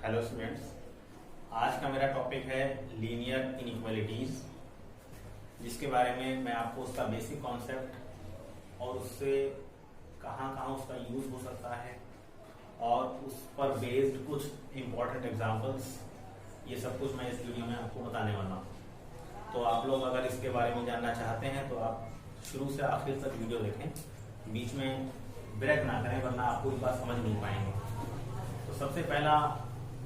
Hello students, आज का मेरा टॉपिक है लीनियर इनइक्वालिटीज, जिसके बारे में मैं आपको उसका बेसिक कॉन्सेप्ट और उससे कहाँ कहाँ उसका यूज हो सकता है और उस पर बेस्ड कुछ इम्पोर्टेंट एग्जांपल्स, ये सब कुछ मैं इस वीडियो में आपको बताने वाला हूँ। तो आप लोग अगर इसके बारे में जानना चाहते हैं तो आप शुरू से आखिर तक वीडियो देखें, बीच में ब्रेक ना करें, वरना आप पूरी बात समझ नहीं पाएंगे। तो सबसे पहला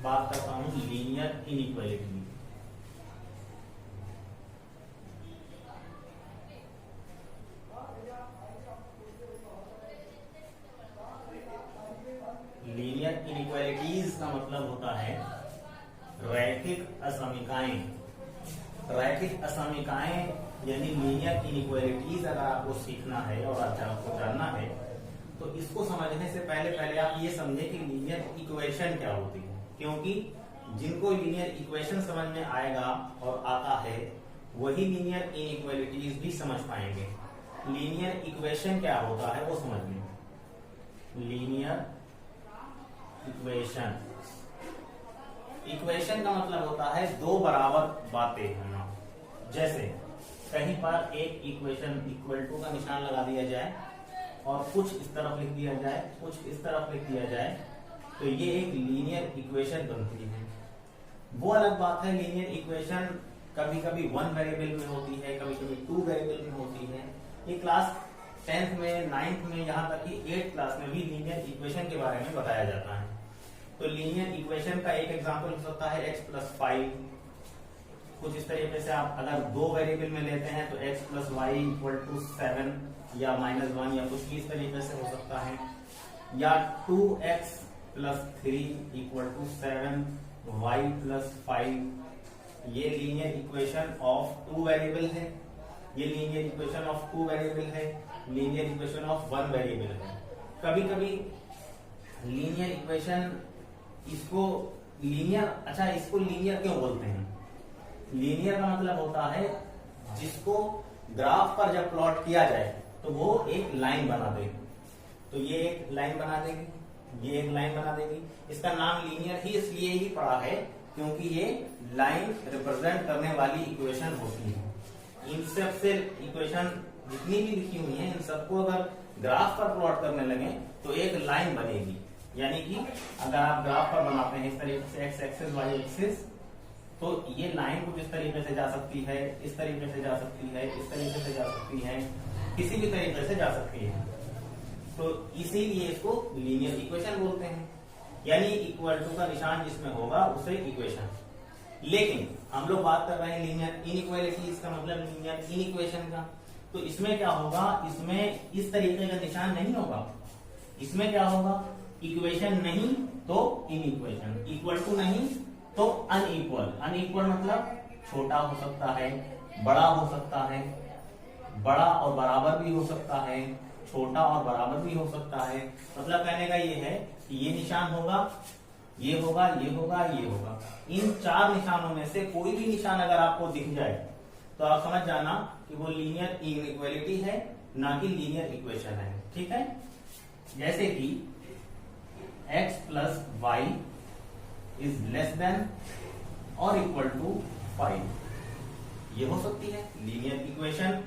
बात करता हूं लीनियर इनइक्वालिटी। लीनियर इनइक्वालिटीज का मतलब होता है रैखिक असमीकाएं। रैखिक असमीकाएं यानी लीनियर इनइक्वालिटीज अगर आपको सीखना है और आपको जानना है तो इसको समझने से पहले आप ये समझे कि लीनियर इक्वेशन क्या होती है, क्योंकि जिनको लीनियर इक्वेशन समझ में आएगा और आता है वही लीनियर इनइक्वालिटीज भी समझ पाएंगे। लीनियर इक्वेशन क्या होता है वो समझ लें। लीनियर इक्वेशन, इक्वेशन का मतलब होता है दो बराबर बातें होना। जैसे कहीं पर एक इक्वेशन इक्वल टू का निशान लगा दिया जाए और कुछ इस तरफ लिख दिया जाए, कुछ इस तरफ लिख दिया जाए, तो ये एक लीनियर इक्वेशन बनती है। वो अलग बात है, लीनियर इक्वेशन कभी कभी 1 वेरिएबल में होती है, कभी कभी 2 वेरिएबल में होती है। ये क्लास 10th में, 9th में, यहाँ तक कि 8th क्लास में भी लीनियर इक्वेशन के बारे में बताया जाता है। तो लीनियर इक्वेशन का एक एग्जाम्पल हो सकता है x + 5। कुछ इस तरीके से आप अगर 2 वेरिएबल में लेते हैं तो x + y = 7 या -1 या कुछ भी इस तरीके से हो सकता है, या 2x + 3 = 7 y + 5। ये लीनियर इक्वेशन ऑफ 2 वेरिएबल है, ये लीनियर इक्वेशन ऑफ 2 वेरिएबल है, लीनियर इक्वेशन ऑफ 1 वेरिएबल है। कभी कभी लीनियर इक्वेशन इसको लीनियर क्यों बोलते हैं? लीनियर का मतलब होता है जिसको ग्राफ पर जब प्लॉट किया जाए तो वो एक लाइन बना देगी। तो ये एक लाइन बना देगी, ये एक लाइन बना देगी। इसका नाम लीनियर ही इसलिए ही पड़ा है क्योंकि ये लाइन रिप्रेजेंट करने वाली इक्वेशन होती है। इन सब से इक्वेशन जितनी भी लिखी हुई है, इन सबको अगर ग्राफ पर प्लॉट करने लगे तो एक लाइन बनेगी। यानी कि अगर आप ग्राफ पर बनाते हैं इस तरीके से x एक्सिस y एक्सिस, तो ये लाइन कुछ इस तरीके से जा सकती है, इस तरीके से जा सकती है, इस तरीके से जा सकती है, किसी भी तरीके से जा सकती है। तो इसीलिए इसको लीनियर इक्वेशन बोलते हैं। यानी इक्वल टू का निशान जिसमें होगा उसे इक्वेशन। लेकिन हम लोग बात कर रहे हैं लीनियर इनइक्वालिटी, इसका मतलब लीनियर इनइक्वेशन का। तो इसमें क्या होगा? इसमें इस तरीके का निशान नहीं होगा। इसमें क्या होगा? इक्वेशन नहीं तो इनइक्वेशन, इक्वल टू नहीं तो अनइक्वल। अनइक्वल मतलब छोटा हो सकता है, बड़ा हो सकता है, बड़ा और बराबर भी हो सकता है, छोटा और बराबर भी हो सकता है। मतलब कहने का ये है कि ये निशान होगा, ये होगा, ये होगा, ये होगा। इन 4 निशानों में से कोई भी निशान अगर आपको दिख जाए तो आप समझ जाना कि वो लीनियर इनइक्वालिटी है, ना कि लीनियर इक्वेशन है। ठीक है? जैसे कि x + y < or = 5, ये हो सकती है लीनियर इक्वेशन,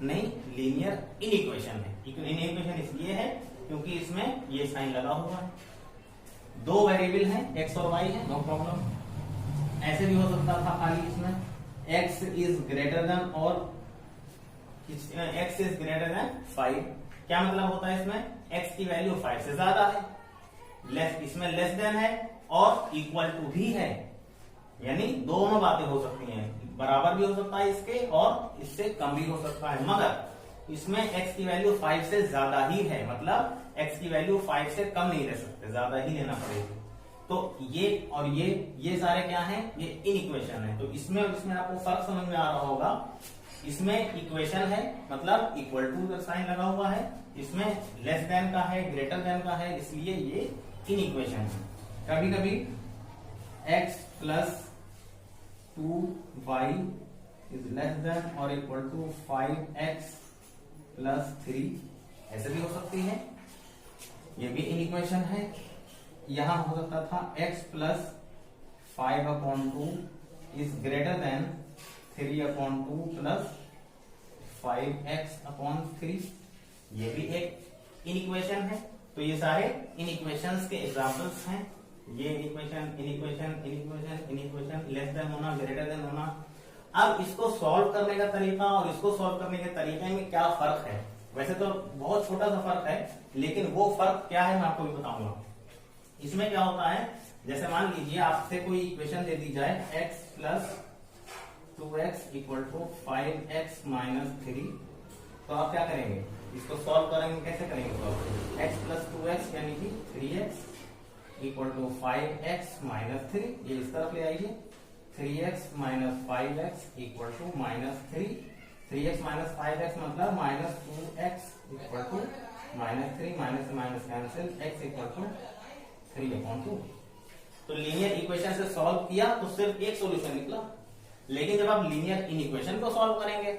नहीं लीनियर इनइक्वेशन है। इनइक्वेशन इसलिए है क्योंकि इसमें ये साइन लगा हुआ है। 2 वेरिएबल हैं, x और y है, नो प्रॉब्लम। ऐसे भी हो सकता था खाली इसमें x > और x < 5। क्या मतलब होता है? इसमें x की वैल्यू 5 से ज्यादा है, इसमें लेस देन है और इक्वल टू भी है। यानी दोनों बातें हो सकती हैं, बराबर भी हो सकता है इसके और इससे कम भी हो सकता है, मगर इसमें x की वैल्यू 5 से ज्यादा ही है। मतलब x की वैल्यू 5 से कम नहीं ले सकते, ज्यादा ही लेना पड़ेगा। तो ये और ये सारे क्या हैं? ये इनइक्वेशन है। तो इसमें आपको फर्क समझ में आ रहा होगा। इसमें इक्वेशन है मतलब इक्वल टू का साइन लगा हुआ है, इसमें लेस देन का है, ग्रेटर देन का है, इसलिए ये इनइक्वेशन है। कभी कभी x + 2y < 5x + 3 ऐसे भी हो सकती है, ये भी इनइक्वेशन है। यहां हो सकता था x + 5/2 is greater then 3/2 plus 5x/3। ये भी एक इनइक्वेशन है। तो ये सारे इनइक्वेशंस के एग्जांपल्स हैं। ये इनइक्वेशन लेस देन होना, ग्रेटर देन होना। अब इसको सॉल्व करने का तरीका और इसको सॉल्व करने के तरीके में क्या फर्क है? वैसे तो बहुत छोटा सा फर्क है, लेकिन वो फर्क क्या है मैं आपको भी बताऊंगा। इसमें क्या होता है, जैसे मान लीजिए आपसे कोई इक्वेशन दे दी जाए x plus 2x equal to 5x minus 3, तो आप क्या करेंगे, इसको सॉल्व करेंगे। कैसे करेंगे सॉल्व? x प्लस 2x यानी कि 3x equal to 5x minus 3, ये इस तरफ ले आइए। 3x minus 5x equal to minus 3, 3x minus 5x मतलब minus 2x equal to minus 3, minus minus cancel, x equal to 3/2। तो लीनियर इक्वेशन से सॉल्व किया तो सिर्फ एक सॉल्यूशन निकला। लेकिन जब आप लीनियर इनइक्वेशन को सॉल्व करेंगे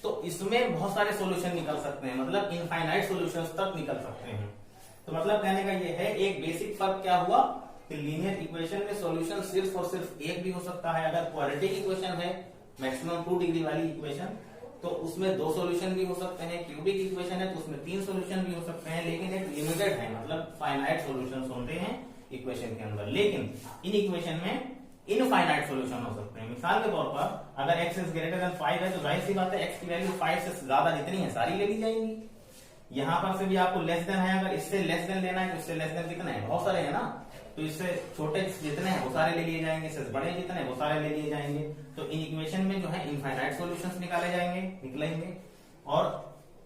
तो इसमें बहुत सारे सॉल्यूशन निकल सकते हैं, मतलब इनफाइनाइट सॉल्यूशंस तक निकल सकते हैं। तो मतलब कहने का ये है, एक बेसिक फर्क क्या हुआ कि लीनियर इक्वेशन में सॉल्यूशन सिर्फ और सिर्फ एक भी हो सकता है। अगर क्वाड्रेटिक इक्वेशन है, मैक्सिमम 2 डिग्री वाली इक्वेशन, तो उसमें 2 सॉल्यूशन भी हो सकते हैं। क्यूबिक इक्वेशन है तो उसमें 3 सॉल्यूशन भी हो सकते हैं, लेकिन एक लिमिटेड है, मतलब फाइनाइट सॉल्यूशंस होते हैं इक्वेशन के अंदर। लेकिन इन इक्वेशन में इनफाइनाइट सॉल्यूशन हो सकते हैं। मिसाल के तौर पर अगर x इज ग्रेटर देन 5 है तो जाहिर सी बात है x की वैल्यू 5 से ज्यादा जितनी है सारी ले ली जाएंगी। यहां पर से भी आपको लेस देन है, अगर इससे लेस देन लेना है तो इससे लेस देन कितने हैं, बहुत सारे हैं ना, तो इससे छोटे जितने हैं वो सारे ले लिए जाएंगे, इससे बड़े जितने हैं वो सारे ले लिए जाएंगे। तो इन इक्वेशन में जो है इनफाइनाइट सॉल्यूशंस निकलेंगे और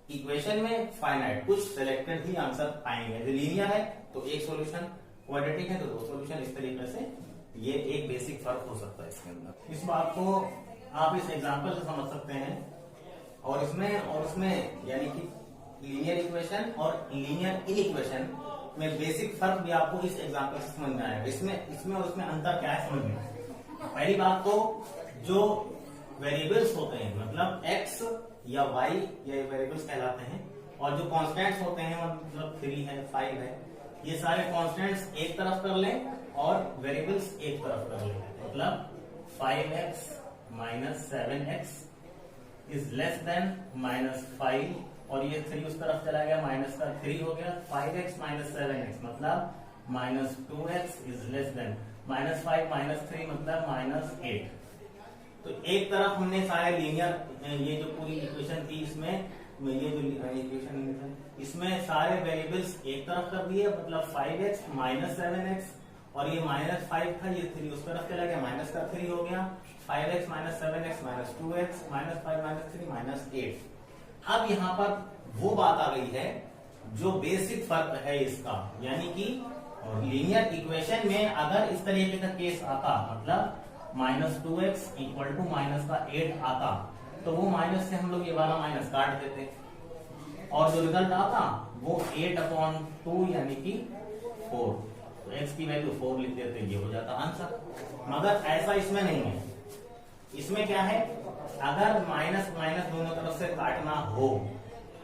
इक्वेशन में फाइनाइट कुछ सिलेक्टेड ही आंसर आएंगे। जो लीनियर है तो एक सॉल्यूशन, क्वाड्रेटिक है तो 2 सॉल्यूशन। इस तरीके से ये एक बेसिक फर्क हो सकता है इसके अंदर। इस बात को आप इस एग्जांपल से समझ सकते हैं। और इसमें यानी कि लीनियर इक्वेशन और लीनियर इनइक्वेशन में बेसिक फर्क भी आपको इस एग्जांपल से समझ में आएगा। इसमें और उसमें अंतर क्या है समझ में। पहली बात तो जो वेरिएबल्स होते हैं, मतलब x या y ये वेरिएबल्स कहलाते हैं, और जो कॉन्स्टेंट्स होते हैं मतलब 3 है 5 है, ये सारे कॉन्स्टेंट्स एक तरफ कर लें और वेरिएबल्स एक तरफ कर लें। मतलब 5x minus 7x is less then minus 5, और ये 3 उस तरफ चला गया, माइनस का 3 हो गया। 5x माइनस 7x मतलब minus 2x is less then minus 5 minus 3 मतलब माइनस 8। तो एक तरफ हमने सारे लीनियर ये जो पूरी इक्वेशन थी इसमें ये जो इक्वेशन है इसमें सारे वेरिएबल्स एक तरफ कर दिए, मतलब 5x माइनस 7x, और ये माइनस 5 था, ये 3 उस तरफ चला गया, माइनस का 3 हो गया। 5x minus 7x minus 2x minus 5 minus 3 minus 8। अब यहाँ पर वो बात आ गई है जो बेसिक फर्क है इसका, यानी कि लीनियर इक्वेशन में अगर इस तरीके का केस आता, मतलब minus 2x equal to minus का 8 आता, तो वो माइनस से हम लोग ये वाला माइनस काट देते और जो रिजल्ट आता वो 8/2 यानी कि 4, तो x की वैल्यू 4 लिख देते, ये हो जाता आंसर। मगर ऐसा इसमें नहीं है। इसमें क्या है, अगर माइनस माइनस दोनों तरफ से काटना हो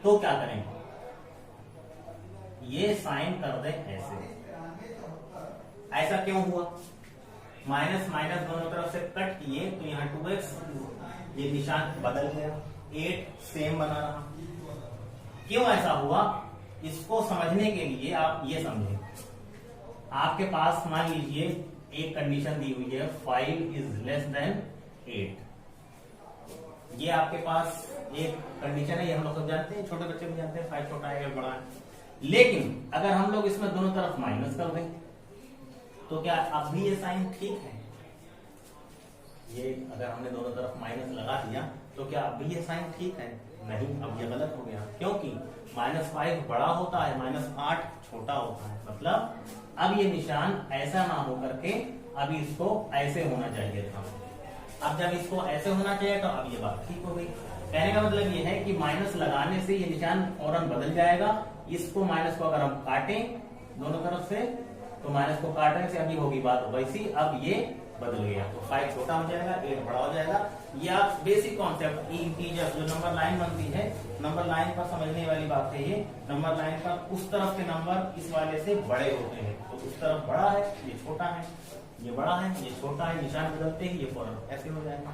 तो क्या करें, ये साइन कर दे ऐसे। ऐसा क्यों हुआ, माइनस माइनस दोनों तरफ से कट किए तो यहाँ 2x ये निशान बदल गया, 8 सेम बना रहा। क्यों ऐसा हुआ, इसको समझने के लिए आप ये समझें। आपके पास मान लीजिए एक कंडीशन दी हुई है 5 इज लेस देन 8। ये आपके पास एक कंडीशन है, ये हम लोग सब जानते हैं, छोटे बच्चे भी जानते हैं 5 छोटा है या बड़ा है। लेकिन अगर हम लोग इसमें दोनों तरफ माइनस कर दें तो क्या अब भी ये साइन ठीक है, ये अगर हमने दोनों तरफ माइनस लगा दिया तो क्या अब भी ये साइन ठीक है, नहीं, अब ये गलत हो गया। क्योंकि -5 बड़ा होता है, -8 छोटा होता है। मतलब अब ये निशान ऐसा ना हो करके अब इसको ऐसे होना चाहिए था। अब जब इसको ऐसे होना चाहिए तो अब ये बात ठीक हो गई। कहने का मतलब ये है कि माइनस लगाने से ये निशान फौरन बदल जाएगा। इसको माइनस को अगर हम काटें दोनों तरफ से तो माइनस को काटने से अभी होगी बात वैसी, अब ये बदल गया तो 5 छोटा हो जाएगा, 8 बड़ा हो जाएगा। या बेसिक कॉन्सेप्ट इंटीजर जो नंबर लाइन बनती है, नंबर लाइन पर समझने वाली बात है ये। नंबर लाइन पर उस तरफ के नंबर इस वाले से बड़े होते हैं, तो उस तरफ बड़ा है ये छोटा है, ये बड़ा है, ये छोटा है, निशान बदलते ही ये फौरन ऐसे हो जाएगा।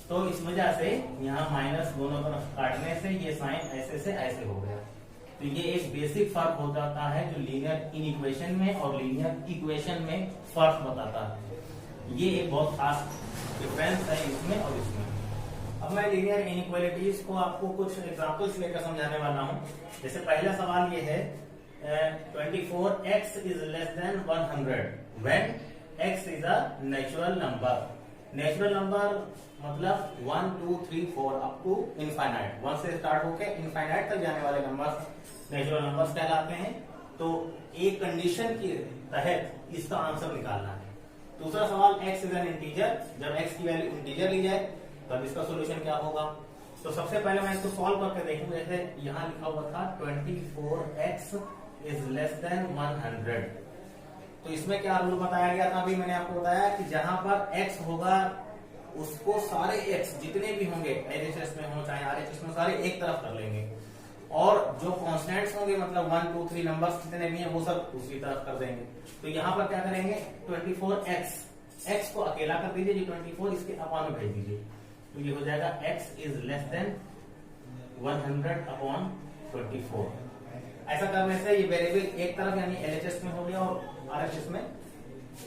तो इस वजह से यहाँ माइनस दोनों तरफ काटने से ये साइन ऐसे से ऐसे हो गया। तो ये एक बेसिक फर्क हो जाता है जो लीनियर इनइक्वेशन में और लीनियर इक्वेशन में फर्क बताता है। ये एक बहुत खास डिफरेंस है इसमें और इसमें। अब मैं लीनियर इनइक्वालिटीज को आपको कुछ एग्जांपल्स लेकर समझाने वाला हूँ। जैसे पहला सवाल ये है 24x is less then 100 when x is a natural number. Natural number मतलब 1 2 3 4 अप टू इनफाइनाइट, 1 से स्टार्ट होकर इनफाइनाइट तक जाने वाले नंबर्स नेचुरल नंबर्स कहलाते हैं। तो एक कंडीशन के तहत इसका आंसर निकालना है। दूसरा सवाल x इज एन इंटीजर, जब x की वैल्यू इंटीजर ली जाए तब इसका सोल्यूशन क्या होगा। तो सबसे पहले मैं इसको सॉल्व करके देखूंगा। जैसे यहाँ लिखा हुआ था 24x इज लेस देन 100, तो इसमें क्या रूल बताया गया था, अभी मैंने आपको बताया कि जहां पर x होगा उसको सारे x जितने भी होंगे LHS में हो चाहे RHS में, सारे एक तरफ कर लेंगे और जो कॉन्स्टेंट्स होंगे मतलब 1 2 3 नंबर्स जितने भी हैं वो सब दूसरी तरफ कर देंगे। तो यहाँ पर क्या करेंगे 24x को अकेला कर दीजिए, जी 24 इसके अपॉन में भेज दीजिए, तो ये हो जाएगा x is less then 100 upon 24। ऐसा करने से ये वेरिएबल एक तरफ यानी LHS में हो गया और RHS में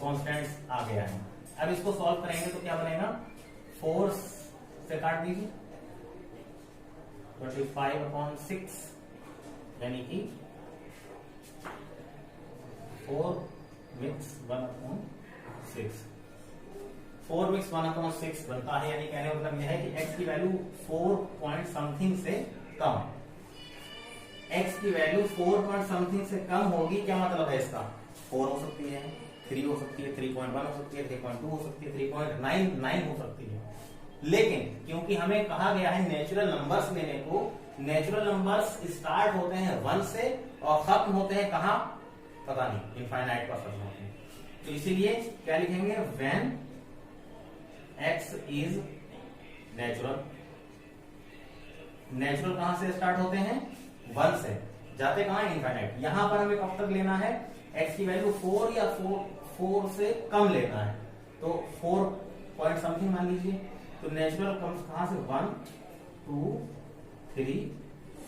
कॉन्स्टेंट्स आ गया है। अब इसको सॉल्व करेंगे तो क्या बनेगा, 4 से काट दीजिए 25 अपॉन 6 यानी कि 4 मिक्स 1 अपॉन 6, 4 मिक्स 1 अपॉन 6 बनता है। यानी कहने का मतलब यह है कि x की वैल्यू 4 पॉइंट समथिंग से कम, x की वैल्यू 4 पॉइंट समथिंग से कम होगी। क्या मतलब है इसका, 4 हो सकती है, 3 हो सकती है, 3.1 हो सकती है, 3.2 हो सकती है, 3.99 हो सकती है। लेकिन क्योंकि हमें कहा गया है नेचुरल नंबर्स लेने को, नेचुरल नंबर्स स्टार्ट होते हैं 1 से और खत्म होते हैं कहां पता नहीं, इनफाइनाइट पर खत्म होते हैं। तो इसीलिए क्या लिखेंगे, when x is natural. Natural कहां से स्टार्ट होते हैं, 1 से, जाते कहां इनफाइनाइट। यहां पर हमें कब तक लेना है, x की वैल्यू 4 या 4 से कम लेना है, तो 4 पॉइंट समथिंग मान लीजिए। तो नेचुरल कम्स कहां से, 1 2 3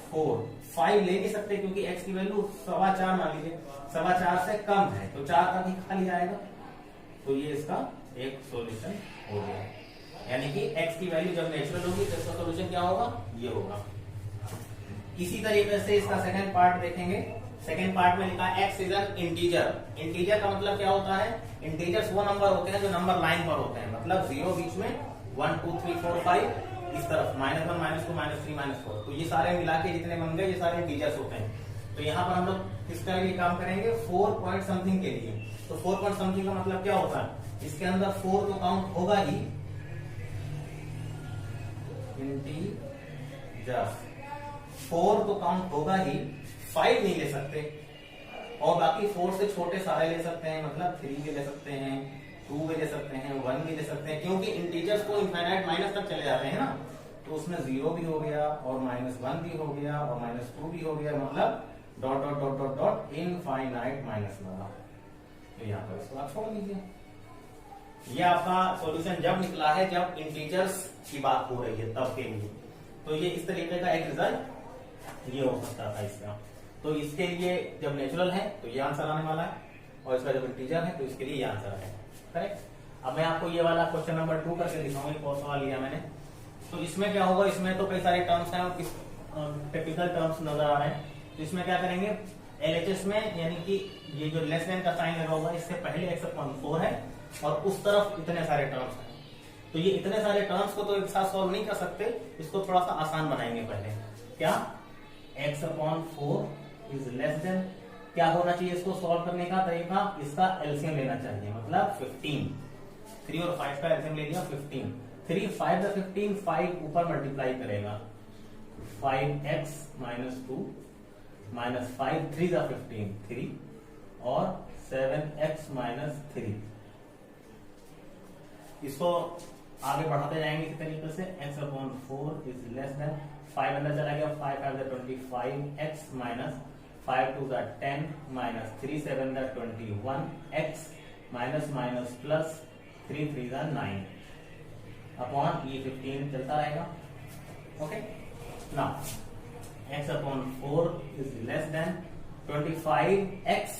4, 5 ले नहीं सकते क्योंकि x की वैल्यू 4.25 मान लीजिए, 4.25 से कम है तो 4 तक ही खाली आएगा। तो ये इसका एक सॉल्यूशन हो गया, यानी कि x की वैल्यू जब नेचुरल होगी तो इसका सॉल्यूशन क्या होगा, ये होगा। इसी तरीके से इसका सेकंड पार्ट देखेंगे। सेकंड पार्ट में लिखा है x is an integer. Integer का मतलब क्या होता है, इंटीजर्स वो नंबर होते हैं जो नंबर लाइन पर होते हैं, मतलब 0 बीच में, 1 2 3 4 5 इस तरफ, -1 -2 -3 -4, तो ये सारे मिला के जितने बन गए ये सारे इंटीजर्स होते हैं। तो यहाँ पर हम लोग किसका लिए काम करेंगे, 4 पॉइंट समथिंग के लिए। तो 4 पॉइंट समथिंग का मतलब क्या होता है, इसके अंदर 4 तो काउंट होगा ही, इंटीजर्स 4 तो काउंट होगा ही, 5 नहीं ले सकते और बाकी 4 से छोटे सारे ले सकते हैं, मतलब 3 भी ले सकते हैं, 2 भी ले सकते हैं, 1 भी ले सकते हैं, क्योंकि इंटीजर्स को इनफाइनाइट माइनस तक चले जाते हैं ना, तो उसमें 0 भी हो गया और -1 भी हो गया और -2 भी हो गया, मतलब dot dot dot dot dot infinite minus लगा। तो यहाँ पर इसको आप छोड़ दीजिए। ये आपका सॉल्यूशन जब निकला है जब इंटीजर्स की बात हो रही है तब के लिए। तो ये इस तरीके का एक रिजल्ट ये हो सकता था इसका। तो इसके लिए जब नेचुरल है तो ये आंसर आने वाला है और इसका जब इंटीजर है तो इसके लिए ये आंसर है, करेक्ट। अब मैं आपको ये वाला क्वेश्चन नंबर 2 करके दिखाऊंगा, कौन सा लिया मैंने। तो इसमें क्या होगा, इसमें तो कई सारे टर्म्स हैं और टिपिकल टर्म्स नजर आ रहे हैं। तो इसमें क्या करेंगे, LHS में यानी कि ये जो लेस देन का साइन लगा होगा इससे पहले x/4 है और उस तरफ इतने सारे टर्म्स हैं। तो ये इतने सारे टर्म्स को तो एक साथ सॉल्व नहीं कर सकते, इसको थोड़ा सा आसान बनाएंगे पहले। क्या, x/4 इज लेस देन, क्या होना चाहिए इसको सॉल्व करने का तरीका, इसका एलसीएम लेना चाहिए, मतलब 15। 3 और 5 का एलसीएम ले लिया 15। 3 5 × 15, 5 ऊपर मल्टीप्लाई करेगा, 5x - 2 - 5 3 × 15 3 और 7x - 3। इसको आगे बढ़ाते जाएंगे इसी तरीके से, x/4 इज लेस देन, 5 अंदर चला गया, 5 5 × 25, x - 5 2 × 10 - 3 7 × 21 x minus minus plus 3 3 9 upon ये 15 चलता रहेगा। Okay, now x upon 4 is less then 25x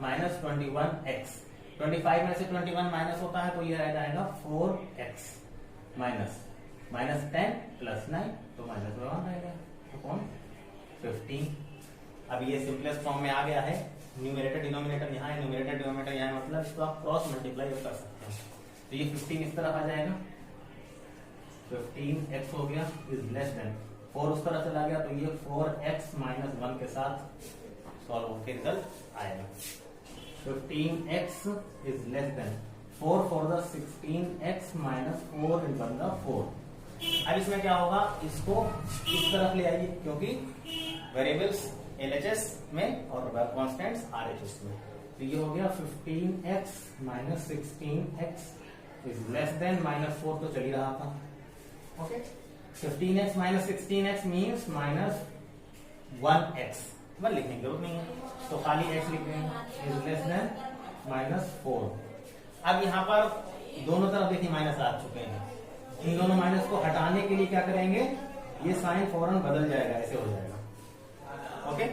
minus 21x। 25 में से 21 माइनस होता है तो ये रह जाएगा 4x माइनस 10 प्लस 9 तो माइनस 1 रहेगा अपॉन 15। अब ये सिंपलेस्ट फॉर्म में आ गया है। न्यूमरेटर डिनोमिनेटर यहाँ है, न्यूमरेटर डिनोमिनेटर यहाँ है, मतलब इसको आप क्रॉस मल्टीप्लाई कर सकते हैं। तो ये 15 इस तरफ आ जाएगा, 15x हो गया इज लेस देन 4 उस तरफ चला गया तो ये 4x माइनस 1 के साथ सॉल्व होकर रिजल्ट आएगा। 15x is less then 4 for the 16x minus 4 in the 4। अब इसमें क्या होगा, इसको इस तरफ ले आइए क्योंकि वेरिएबल्स LHS में और कांस्टेंट्स RHS में। तो ये हो गया 15x minus 16x is less then minus 4 तो चल ही रहा था। Okay, 15x minus 16x means minus 1x, वह लिखने की जरूरत नहीं है तो खाली x लिख देंगे इज लेस देन माइनस 4। अब यहाँ पर दोनों तरफ देखिए माइनस आ चुके हैं, इन दोनों माइनस को हटाने के लिए क्या करेंगे, ये साइन फौरन बदल जाएगा, ऐसे हो जाएगा। ओके,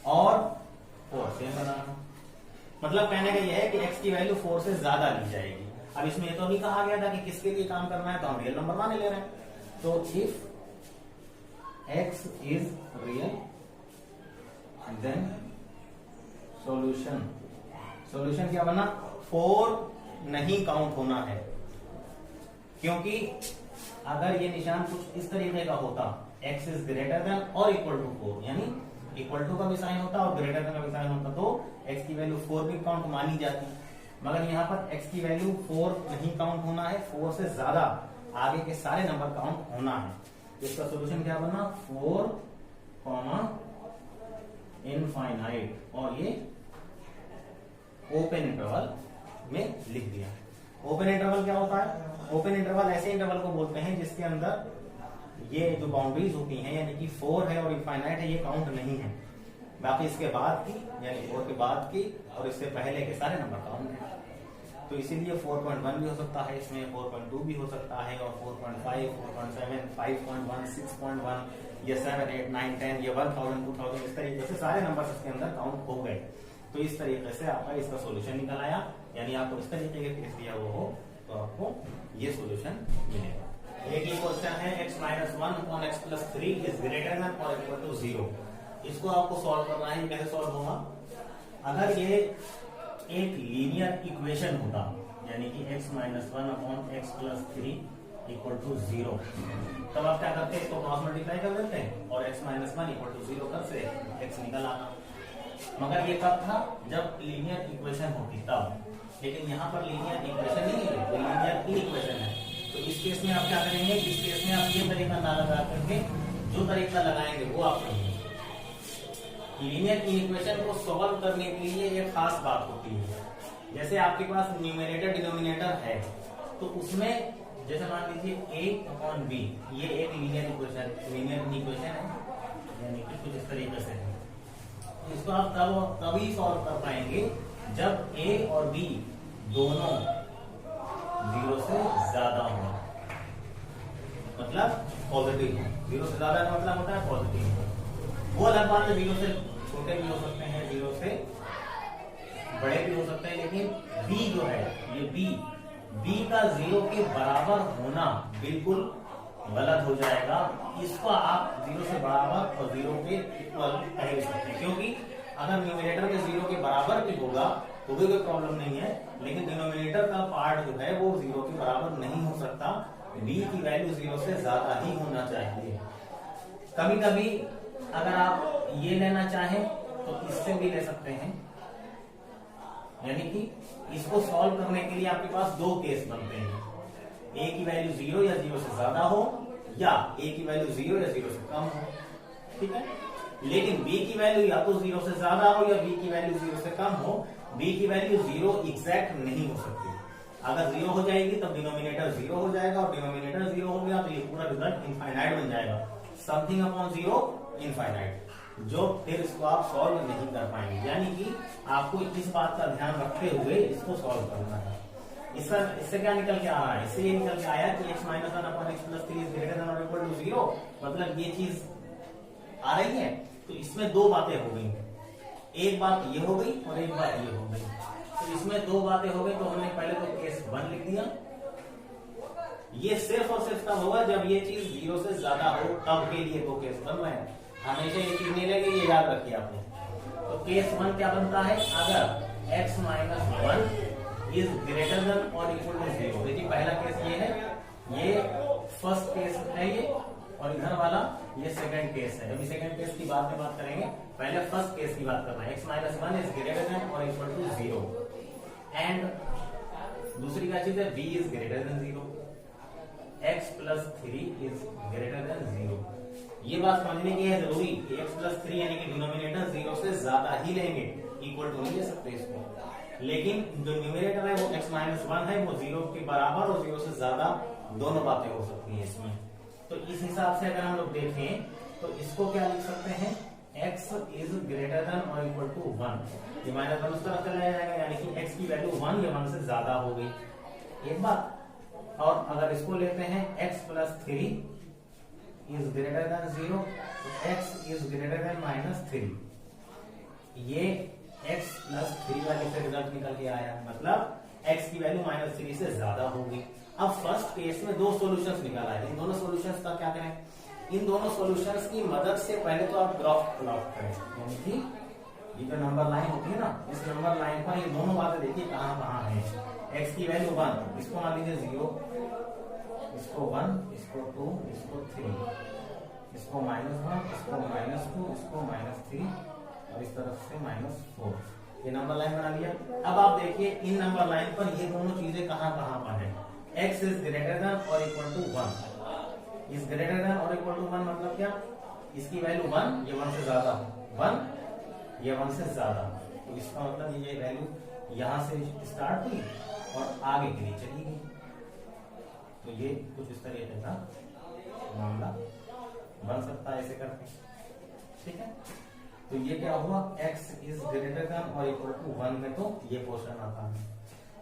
और 4 सेम बनाना, मतलब कहने का यह है कि x की वैल्यू 4 से ज्यादा ली जाएगी। अब इसमें ये तो नहीं कहा गया था कि किसके लिए काम करना है, तो हम रियल नंबर माने ले रहे हैं। तो if x is real then solution क्या बना, 4 नहीं काउंट होना है, क्योंकि अगर ये निशान कुछ इस तरीके का होता, x इज ग्रेटर देन और इक्वल टू 4, यानी इक्वल टू का भी साइन होता और ग्रेटर देन का भी साइन होता, तो x की वैल्यू 4 भी काउंट मानी जाती। मगर यहाँ पर x की वैल्यू 4 नहीं काउंट होना है, 4 से ज्यादा आगे के सारे नंबर काउंट होना है। इसका सोल्यूशन क्या बना, 4 इनफाइनाइट, और ये ओपन इंटरवल में लिख दिया। ओपन इंटरवल क्या होता है, ओपन इंटरवल ऐसे इंटरवल को बोलते हैं जिसके अंदर ये जो बाउंड्रीज होती हैं, यानी कि 4 है और इनफाइनाइट है, ये काउंट नहीं है, बाकी इसके बाद की यानी 4 के बाद की और इससे पहले के सारे नंबर काउंट है। तो इसीलिए 4.1 भी हो सकता है, इसमें 4.2 भी हो सकता है, और 4.5, 4.7, 5.1, 6.1, ये 7, 8, 9, 10, ये 1000, 2000, इस तरीके से सारे नंबर इसके अंदर काउंट हो गए। तो इस तरीके से आपका इसका सोल्यूशन निकल आया, यानी आपको इस तरीके के केस दिया हुआ हो तो आपको ये सोल्यूशन मिलेगा। एक ही क्वेश्चन है x minus 1 upon x plus 3 is greater than और इक्वल टू 0। इसको आपको सॉल्व करना है। कैसे सॉल्व होगा, अगर ये एक लीनियर इक्वेशन होता, यानी कि x minus 1 upon x plus 3 equal to 0, तब आप क्या करते हैं, इसको क्रॉस मल्टीप्लाई कर देते हैं और x माइनस 1 इक्वल टू 0 कर से x निकल आता। मगर ये कब था, जब लीनियर इक्वेशन होती तब, लेकिन यहाँ पर लीनियर इक्वेशन नहीं है, तो लीनियर इक्वेशन है। तो इस केस में आप क्या करेंगे, इस केस में आप ये तरीका ना लगा करके जो तरीका लगाएंगे वो आप करेंगे। लीनियर इक्वेशन को सॉल्व करने के लिए एक खास बात होती है, जैसे आपके पास न्यूमरेटर डिनोमिनेटर है, तो उसमें जैसे मान लीजिए a अपॉन b, ये एक लीनियर इक्वेशन है, यानी कि कुछ इस तरीके से है। इसको आप तभी सॉल्व कर पाएंगे जब a और b दोनों 0 से ज्यादा हो, मतलब पॉजिटिव हो। 0 से ज्यादा का मतलब होता है पॉजिटिव। वो अलग बात है, 0 से छोटे भी हो सकते हैं, 0 से बड़े भी हो सकते हैं, लेकिन b जो है, ये b का 0 के बराबर होना बिल्कुल गलत हो जाएगा। इसको आप 0 से बराबर और 0 के इक्वल कह सकते हैं, क्योंकि अगर न्यूमरेटर के 0 के बराबर भी होगा तो भी कोई प्रॉब्लम नहीं है, लेकिन डिनोमिनेटर का पार्ट जो है वो 0 के बराबर नहीं हो सकता। b की वैल्यू 0 से ज्यादा ही होना चाहिए। कभी कभी अगर आप ये लेना चाहें तो इससे भी ले सकते हैं, यानी कि इसको सॉल्व करने के लिए आपके पास दो केस बनते हैं, a की वैल्यू 0 या 0 से ज्यादा हो, या a की वैल्यू 0 या 0 से कम हो। ठीक है, लेकिन b की वैल्यू या तो 0 से ज्यादा हो या b की वैल्यू 0 से कम हो। b की वैल्यू 0 एग्जैक्ट नहीं हो सकती। अगर 0 हो जाएगी तब डिनोमिनेटर 0 हो जाएगा, और डिनोमिनेटर 0 हो गया तो ये पूरा रिजल्ट इनफाइनाइट बन जाएगा। Something upon 0 infinite. जो फिर इसको आप सॉल्व नहीं कर पाएंगे। यानी कि आपको इस बात का ध्यान रखते हुए इसको सॉल्व करना है। इससे क्या निकल के आ रहा है? इससे ये निकल के आया कि x minus 1 upon x plus 3 is greater than और इक्वल टू 0। मतलब ये चीज आ रही है। तो इसमें दो बातें हो गई, एक बात ये हो गई और एक बात ये हो गई। तो इसमें दो बातें हो गई, तो हमने पहले तो केस 1 लिख दिया। ये सिर्फ और सिर्फ तब होगा जब ये चीज 0 से ज्यादा हो, तब के लिए दो केस बन रहे हैं। हमेशा ये चीज नहीं लगेगी, ये याद रखिए आपने। तो केस 1 क्या बनता है? अगर x minus 1 is greater than और इक्वल टू 0। देखिए पहला केस ये है, ये फर्स्ट केस है ये, और इधर वाला ये सेकंड केस है। अभी सेकंड केस की बात में बात करेंगे, पहले फर्स्ट केस की बात करना है। x minus 1 is greater than और इक्वल टू 0 एंड दूसरी क्या चीज है? b is greater then 0, x plus 3 is greater then 0। ये बात समझने की है जरूरी कि x प्लस 3 यानी कि डिनोमिनेटर 0 से ज्यादा ही लेंगे, इक्वल टू नहीं ले सकते इसको। लेकिन जो न्यूमरेटर है वो x माइनस 1 है, वो 0 के बराबर और 0 से ज्यादा दोनों बातें हो सकती है इसमें। तो इस हिसाब से अगर हम लोग देखें तो इसको क्या लिख सकते हैं? x इज ग्रेटर देन और इक्वल टू 1। ये माइनस 1 उस तरफ चला जाएगा, यानी कि x की वैल्यू 1 या 1 से ज्यादा हो गई, एक बात। और अगर इसको लेते हैं x plus 3 is greater then 0, तो x is greater then minus 3। ये x प्लस 3 वाले से रिजल्ट निकल के आया, मतलब x की वैल्यू माइनस 3 से ज्यादा होगी। अब फर्स्ट केस में दो सॉल्यूशंस निकाला है, इन दोनों सॉल्यूशंस का क्या करें? इन दोनों सॉल्यूशंस की मदद से पहले तो आप ग्राफ प्लॉट करें, यानी कि ये जो नंबर लाइन होती है ना, इस नंबर लाइन पर ये दोनों बातें देखिए कहां कहां है। x की वैल्यू 1, इसको मान लीजिए 0, इसको 1, इसको 2, इसको 3, इसको माइनस 1, इसको माइनस 2, इसको माइनस 3 और इस तरफ से माइनस 4। ये नंबर लाइन बना लिया। अब आप देखिए इन नंबर लाइन पर ये दोनों चीजें कहां कहां पर है। x इज ग्रेटर देन और equal to 1, is greater than और इक्वल टू 1 मतलब क्या? इसकी वैल्यू 1, ये 1 से ज्यादा, 1 ये 1 से ज्यादा। तो इसका मतलब ये वैल्यू यहां से स्टार्ट हुई और आगे के लिए चली गई। तो ये कुछ इस तरीके का मामला बन सकता है ऐसे करके, ठीक है। तो ये क्या हुआ? x इज ग्रेटर देन और इक्वल टू 1 में तो ये पोर्शन आता है।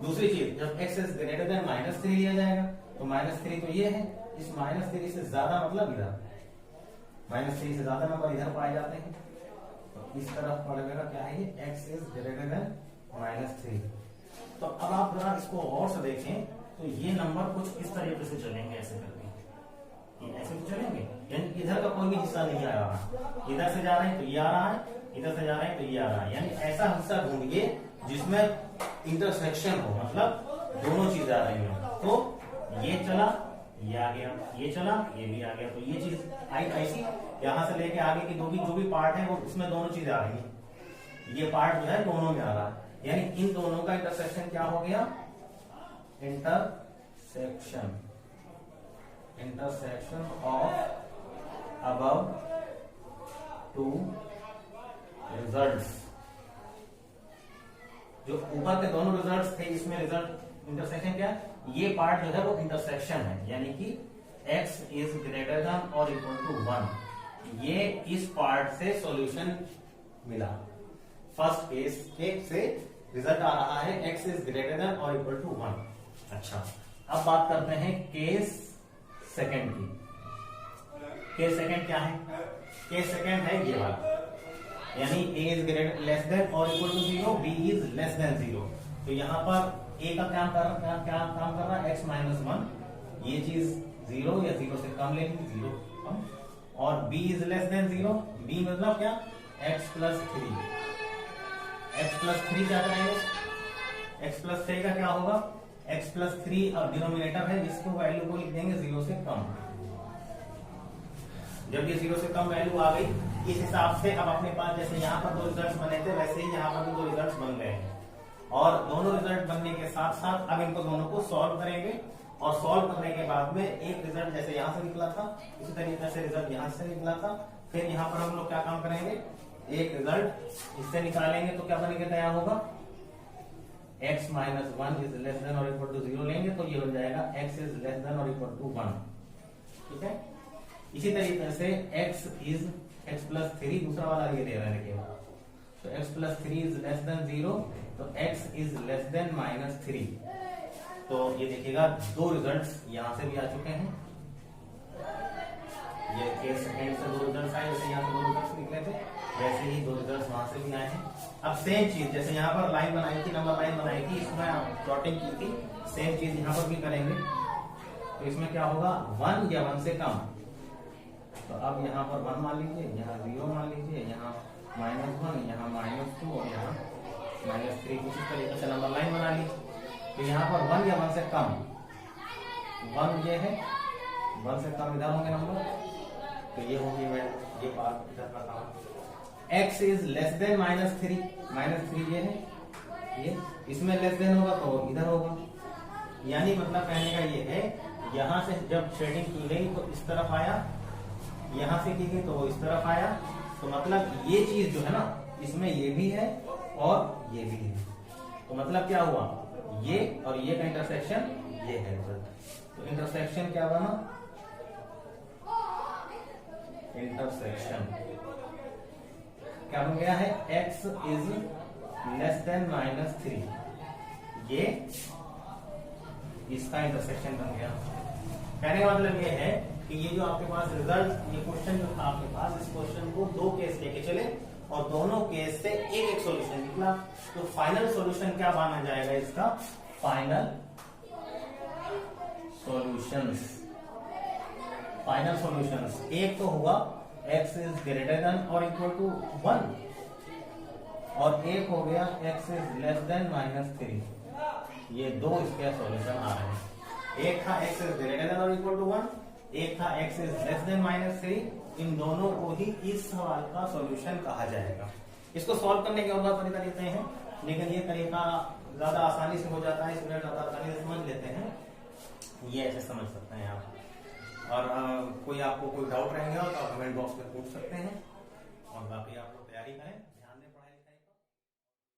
दूसरी चीज, जब x is greater then minus 3 लिया जाएगा, तो माइनस 3 तो ये है, इस माइनस 3 से ज्यादा मतलब इधर, माइनस 3 से ज्यादा नंबर इधर पाए जाते हैं। तो इस तरफ पड़ेगा क्या है? ये x is greater then minus 3। तो अब आप जरा इसको और से देखें, तो ये नंबर कुछ इस तरीके से चलेंगे, ऐसे करके ऐसे तो चलेंगे, यानी इधर का कोई भी हिस्सा नहीं आ रहा। इधर से जा रहे हैं तो ये आ रहा है, इधर से जा रहे हैं तो ये आ रहा है। यानी ऐसा हिस्सा ढूंढिए जिसमें इंटरसेक्शन हो, मतलब दोनों चीज आ रही हो। तो ये चला, ये आ गया, ये चला, ये भी आ गया। तो ये चीज आई ऐसी, यहां से लेके आगे की जो भी पार्ट है वो उसमें दोनों चीज आ रही है। ये पार्ट जो है दोनों में आ रहा है, यानी इन दोनों का इंटरसेक्शन क्या हो गया? Intersection of above two results. जो ऊपर के दोनों रिजल्ट्स थे, इसमें रिजल्ट इंटरसेक्शन क्या? ये पार्ट जो है वो इंटरसेक्शन है, यानी कि x इज ग्रेटर देन और इक्वल टू 1। ये इस पार्ट से सॉल्यूशन मिला। फर्स्ट केस से रिजल्ट आ रहा है x इज ग्रेटर देन और इक्वल टू 1। अच्छा, अब बात करते हैं केस सेकंड की। केस सेकंड क्या है? केस सेकंड है ये वाला, यानी a is greater less than और equal to 0, b is less than 0। तो यहाँ पर a का क्या काम कर रहा है? x माइनस 1, ये चीज 0 या 0 से कम लेंगे, 0 कम। और b is less than 0, b मतलब क्या? x plus 3। x प्लस 3 क्या करेंगे? x प्लस 3 का क्या होगा? x प्लस 3 अब डिनोमिनेटर है, इसको वैल्यू को लिख देंगे 0 से कम। जब ये 0 से कम वैल्यू आ गई, इस हिसाब से अब अपने पास जैसे यहाँ पर दो रिजल्ट्स बने थे, वैसे ही यहाँ पर भी दो रिजल्ट्स बन गए हैं। और दोनों रिजल्ट बनने के साथ साथ अब इनको दोनों को सॉल्व करेंगे, और सॉल्व करने के बाद में एक रिजल्ट जैसे यहाँ से निकला था, इसी तरीके से रिजल्ट यहाँ से निकला था। फिर यहाँ पर हम लोग क्या काम करेंगे? एक रिजल्ट इससे निकालेंगे, तो क्या बन के तैयार होगा? x minus 1 is less than और इक्वल टू 0 लेंगे, तो ये बन जाएगा x इज लेस देन और इक्वल टू 1। ठीक है। इसी तरीके से x इज x प्लस 3, दूसरा वाला ये दे रहा है देखिए, तो x plus 3 is less than 0, तो x इज लेस देन -3। तो ये देखिएगा दो रिजल्ट्स यहां से भी आ चुके हैं, ये केस सेकंड से दो रिजल्ट्स आए, जैसे यहाँ से दो रिजल्ट्स निकले थे वैसे ही दो रिजल्ट्स वहां से भी आए हैं। अब सेम चीज जैसे यहाँ पर लाइन बनाई थी, नंबर लाइन बनाई थी, इसमें प्लॉटिंग की थी, सेम चीज यहाँ पर भी करेंगे। तो इसमें क्या होगा, 1 या 1 से कम, तो अब यहाँ पर 1 मान लीजिए, यहाँ 0 मान लीजिए, यहाँ -1, यहाँ -2 और यहाँ -3, उसी तरीके से नंबर लाइन बना ली। तो यहाँ पर 1 या 1 से कम, 1 ये है, 1 से कम इधर होंगे नंबर, तो ये होगी ये पार्ट इधर का काम। x इज लेस देन -3, -3 ये है, ये इसमें लेस देन होगा तो इधर होगा। यानी मतलब कहने का ये है, यहां से जब शेडिंग की गई तो इस तरफ आया, यहां से की गई तो वो इस तरफ आया, तो मतलब ये चीज जो है ना, इसमें ये भी है और ये भी है, तो मतलब क्या हुआ, ये और ये का इंटरसेक्शन ये है रिजल्ट। तो इंटरसेक्शन क्या बना, इंटरसेक्शन क्या बन गया है, x इज लेस देन -3, ये इसका इंटरसेक्शन बन गया। कहने का मतलब ये है कि ये जो आपके पास रिजल्ट, ये क्वेश्चन जो था आपके पास, इस क्वेश्चन को दो केस लेके चले और दोनों केस से एक एक सॉल्यूशन निकला, तो फाइनल सॉल्यूशन क्या माना जाएगा इसका, फाइनल सॉल्यूशंस। फाइनल सॉल्यूशंस एक तो हुआ x इज ग्रेटर देन और इक्वल टू 1 और एक हो गया x इज लेस देन -3, ये दो इसके सॉल्यूशन आ रहे हैं। एक था x इज ग्रेटर देन और इक्वल टू 1, एक था x इज लेस देन -3, इन दोनों को ही इस सवाल का सॉल्यूशन कहा जाएगा। इसको सॉल्व करने के और तरीका देते हैं, लेकिन ये तरीका ज्यादा आसानी से हो जाता है, इसमें ज्यादा आसानी से समझ लेते हैं, ये ऐसे समझ सकते हैं आप। और कोई आपको कोई डाउट रहेंगे तो आप कमेंट बॉक्स में पूछ सकते हैं, और बाकी आप लोग तैयारी करें।